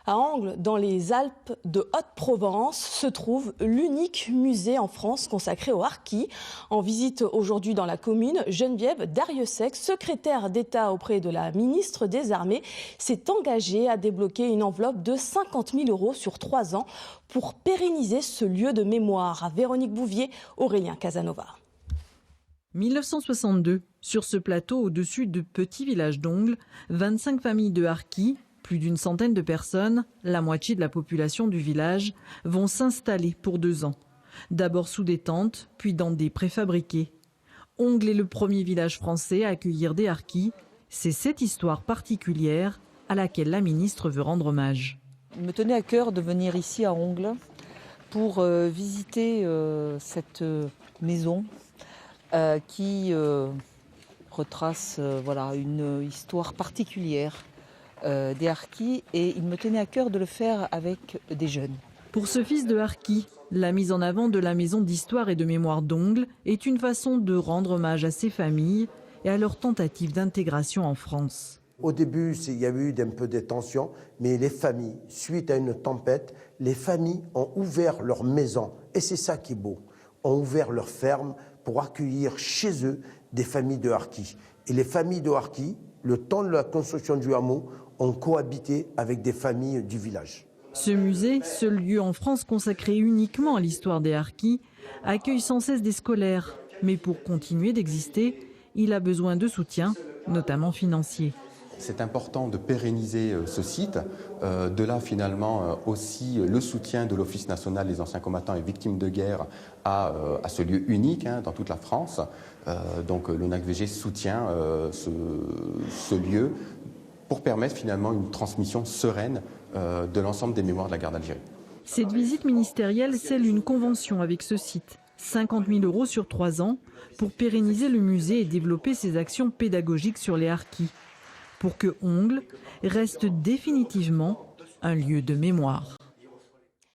À Angles, dans les Alpes de Haute-Provence, se trouve l'unique musée en France consacré aux harkis. En visite aujourd'hui dans la commune, Geneviève Darrieussecq, secrétaire d'État auprès de la ministre des Armées, s'est engagée à débloquer une enveloppe de 50 000 € sur 3 ans pour pérenniser ce lieu de mémoire. Véronique Bouvier, Aurélien Casanova. 1962, sur ce plateau au-dessus de petits villages d'Ongles, 25 familles de harkis, plus d'une centaine de personnes, la moitié de la population du village, vont s'installer pour 2 ans. D'abord sous des tentes, puis dans des préfabriqués. Ongles est le premier village français à accueillir des harkis. C'est cette histoire particulière à laquelle la ministre veut rendre hommage. Il me tenait à cœur de venir ici à Ongles pour visiter cette maison qui retrace une histoire particulière des harkis, et il me tenait à cœur de le faire avec des jeunes. Pour ce fils de harki, la mise en avant de la maison d'histoire et de mémoire d'Ongles est une façon de rendre hommage à ces familles et à leur tentative d'intégration en France. Au début, il y a eu un peu de tension, mais les familles, suite à une tempête, les familles ont ouvert leur maison, et c'est ça qui est beau, ont ouvert leur ferme pour accueillir chez eux des familles de harkis. Et les familles de harkis, le temps de la construction du hameau, ont cohabité avec des familles du village. Ce musée, seul lieu en France consacré uniquement à l'histoire des harkis, accueille sans cesse des scolaires. Mais pour continuer d'exister, il a besoin de soutien, notamment financier. C'est important de pérenniser ce site. De là, finalement, aussi le soutien de l'Office national des anciens combattants et victimes de guerre à ce lieu unique dans toute la France. Donc l'ONACVG soutient ce lieu pour permettre finalement une transmission sereine de l'ensemble des mémoires de la guerre d'Algérie. Cette visite ministérielle scelle une convention avec ce site. 50 000 € sur 3 ans pour pérenniser le musée et développer ses actions pédagogiques sur les harkis. Pour que Ongles reste définitivement un lieu de mémoire.